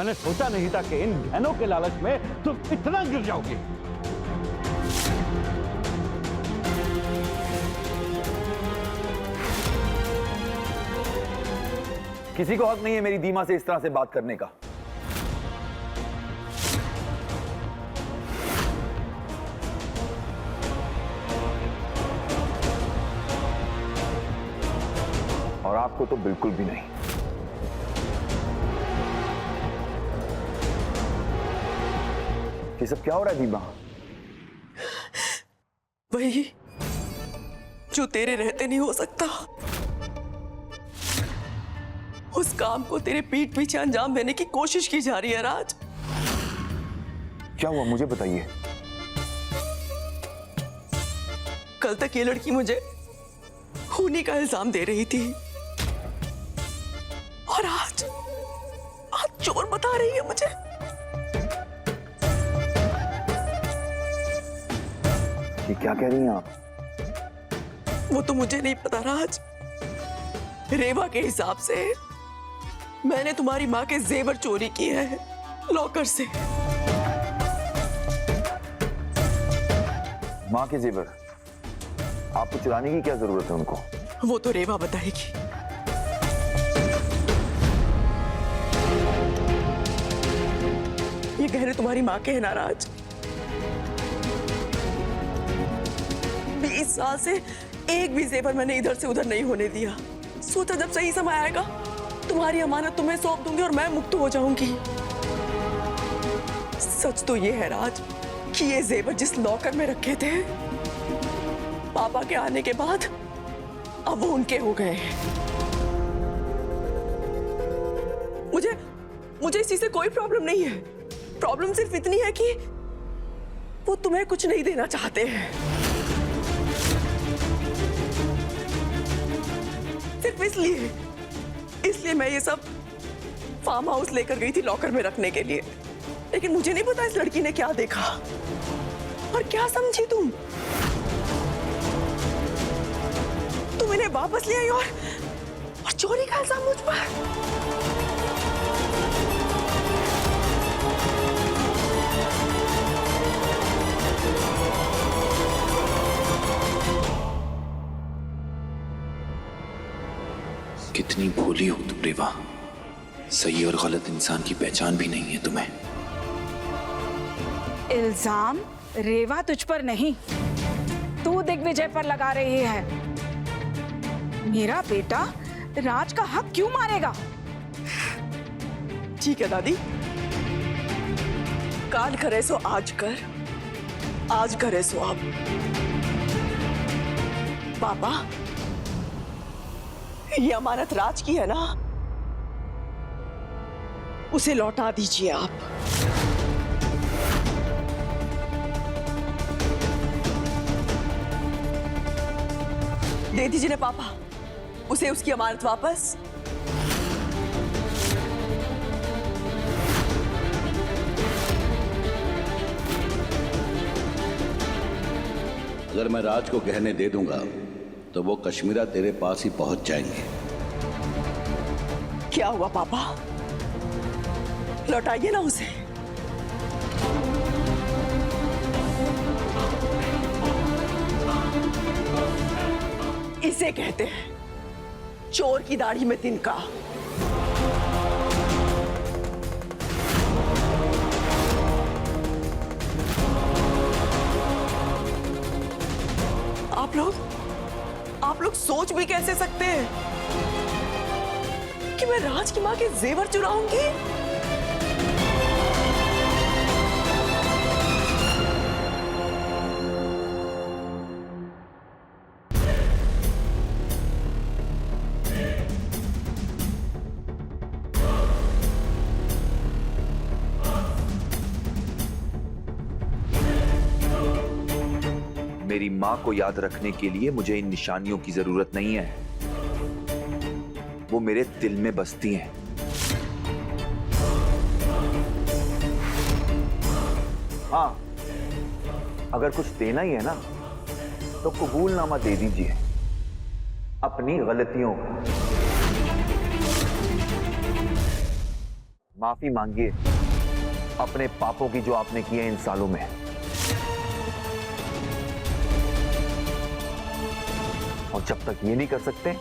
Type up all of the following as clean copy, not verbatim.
मैंने सोचा नहीं था कि इन गहनों के लालच में तुम इतना गिर जाओगे। किसी को हक नहीं है मेरी दीमा से इस तरह से बात करने का। और आपको तो बिल्कुल भी नहीं। ये सब क्या हो रहा है दीमा? वही जो तेरे रहते नहीं हो सकता, उस काम को तेरे पीठ पीछे अंजाम देने की कोशिश की जा रही है राज। क्या हुआ मुझे बताइए। कल तक ये लड़की मुझे खूनी का इल्जाम दे रही थी और आज चोर बता रही है मुझे। ये क्या कह रही हैं आप? वो तो मुझे नहीं पता राज। रेवा के हिसाब से मैंने तुम्हारी माँ के जेवर चोरी किए हैं लॉकर से। माँ के जेवर आपको चुराने की क्या जरूरत है उनको? वो तो रेवा बताएगी। ये गहने तुम्हारी माँ के हैं ना राज। 20 साल से एक भी जेवर मैंने इधर से उधर नहीं होने दिया। सोचा जब सही समय आएगा तुम्हारी अमानत तुम्हें सौंप दूंगी और मैं मुक्त हो जाऊंगी। सच तो ये है राज कि ये जेवर जिस लॉकर में रखे थे पापा के आने के बाद अब वो उनके हो गए हैं। मुझे इस चीज से कोई प्रॉब्लम नहीं है। प्रॉब्लम सिर्फ इतनी है कि वो तुम्हें कुछ नहीं देना चाहते हैं। सिर्फ इसलिए मैं ये सब फार्म हाउस लेकर गई थी लॉकर में रखने के लिए। लेकिन मुझे नहीं पता इस लड़की ने क्या देखा और क्या समझी तुम इन्हें वापस ले आई और चोरी का इल्जाम मुझ पर। कितनी भोली हो तुम रेवा। सही और गलत इंसान की पहचान भी नहीं है तुम्हें। इल्जाम रेवा तुझ पर नहीं, तू दिग्विजय पर लगा रही है। मेरा बेटा राज का हक क्यों मारेगा? ठीक है दादी, काल करे सो आज कर, आज करे सो अब। पापा, ये अमानत राज की है ना, उसे लौटा दीजिए आप। दे दीजिए ना पापा उसे उसकी अमानत वापस। अगर मैं राज को गहने दे दूंगा तो वो कश्मीरा तेरे पास ही पहुंच जाएंगे। क्या हुआ पापा, लौटाइए ना उसे। इसे कहते हैं चोर की दाढ़ी में तिनका। आप लोग सोच भी कैसे सकते हैं कि मैं राज की मां के जेवर चुराऊंगी? मेरी मां को याद रखने के लिए मुझे इन निशानियों की जरूरत नहीं है, वो मेरे दिल में बसती हैं। हाँ, अगर कुछ देना ही है ना तो कबूलनामा दे दीजिए अपनी गलतियों को। माफी मांगिए अपने पापों की जो आपने किए इन सालों में। और जब तक ये नहीं कर सकते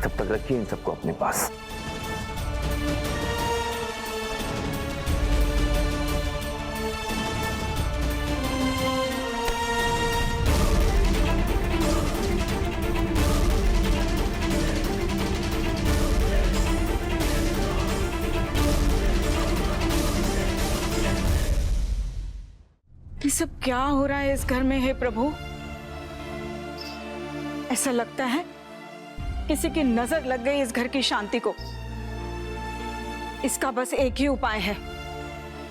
तब तक रखिए इन सबको अपने पास। ये सब क्या हो रहा है इस घर में, हे प्रभु? ऐसा लगता है किसी की नजर लग गई इस घर की शांति को। इसका बस एक ही उपाय है,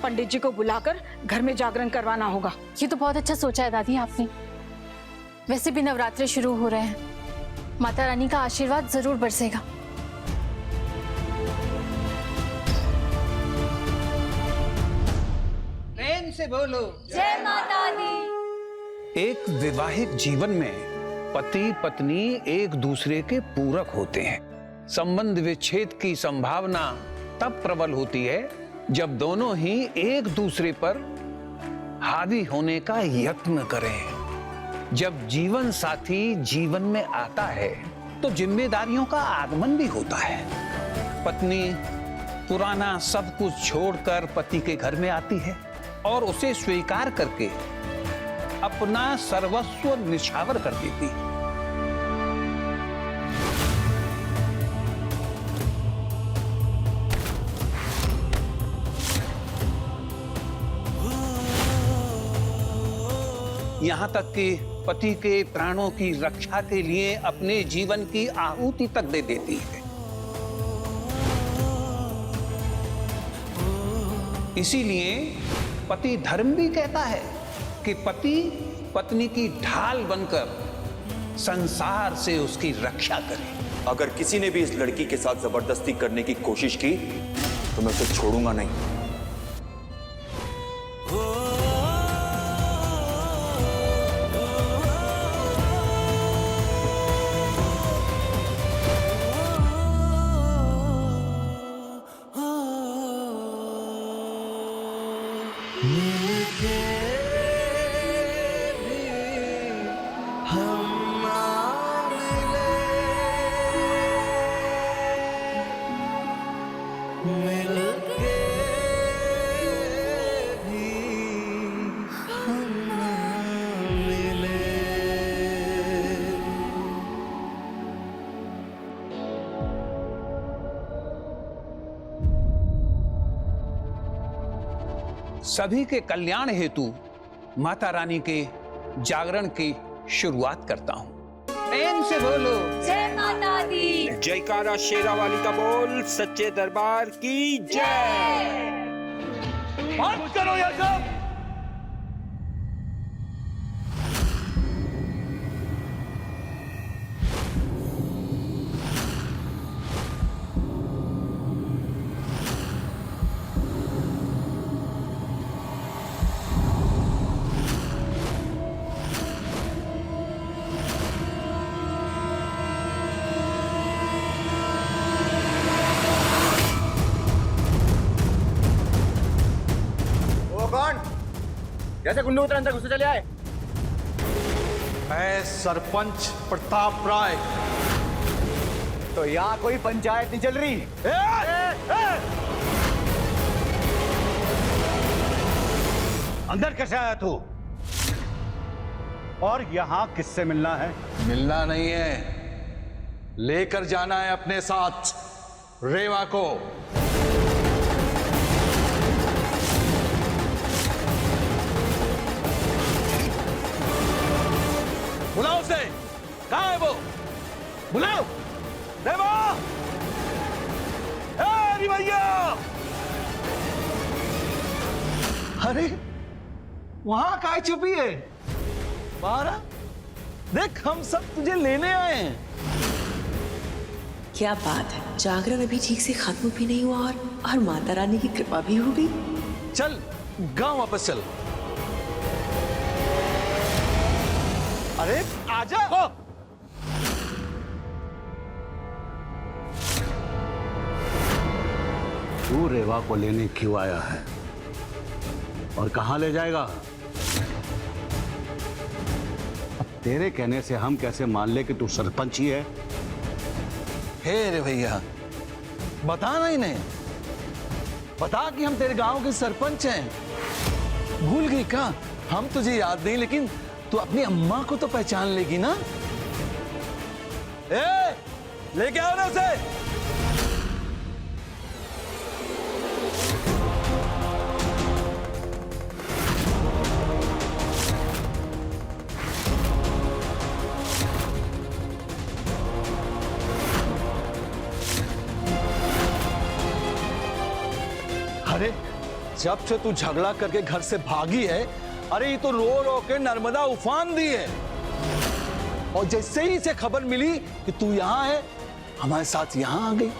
पंडित जी को बुलाकर घर में जागरण करवाना होगा। ये तो बहुत अच्छा सोचा है दादी आपने। वैसे भी नवरात्रे शुरू हो रहे हैं, माता रानी का आशीर्वाद जरूर बरसेगा। प्रेम से बोलो जय माता दी। एक वैवाहिक जीवन में पति पत्नी एक दूसरे के पूरक होते हैं। संबंध विच्छेद की संभावना तब प्रबल होती है जब दोनों ही एक दूसरे पर हावी होने का यत्न करें। जब जीवन साथी जीवन में आता है तो जिम्मेदारियों का आगमन भी होता है। पत्नी पुराना सब कुछ छोड़कर पति के घर में आती है और उसे स्वीकार करके अपना सर्वस्व निछावर कर देती। यहां तक कि पति के प्राणों की रक्षा के लिए अपने जीवन की आहुति तक दे देती है। इसीलिए पति धर्म भी कहता है कि पति पत्नी की ढाल बनकर संसार से उसकी रक्षा करे। अगर किसी ने भी इस लड़की के साथ जबरदस्ती करने की कोशिश की तो मैं उसे छोड़ूंगा नहीं। सभी के कल्याण हेतु माता रानी के जागरण की शुरुआत करता हूं। प्रेम से बोलो जय माता दी। जयकारा शेरा वाली का बोल, सच्चे दरबार की जय। बंद करो ये सब। जैसे गुंडे उतर अंदर घुसे चले आए। मैं सरपंच प्रताप राय। तो यहाँ कोई पंचायत नहीं चल रही। अंदर कैसे आया तू? और यहाँ किससे मिलना है? मिलना नहीं है, लेकर जाना है अपने साथ रेवा को। बुलाओ उसे। कहाँ है वो? बुलाओ। रेवा! ए भैया! अरे वहां काय छुपी है? बाहर आ। देख हम सब तुझे लेने आए हैं। क्या बात है, जागरण अभी ठीक से खत्म भी नहीं हुआ और माता रानी की कृपा भी हो गई। चल गांव वापस चल। अरे आजा। तू रेवा को लेने क्यों आया है और कहां ले जाएगा? अब तेरे कहने से हम कैसे मान ले कि तू सरपंच ही है? हे रे भैया, बता ना इन्हें, बता कि हम तेरे गांव के सरपंच हैं। भूल गई क्या? हम तुझे याद नहीं, लेकिन तू अपनी अम्मा को तो पहचान लेगी ना? ए, लेके आओ ना उसे। अरे जब से तू झगड़ा करके घर से भागी है, अरे ये तो रो रो के नर्मदा उफान दी है। और जैसे ही इसे खबर मिली कि तू यहाँ है, हमारे साथ यहाँ आ गई।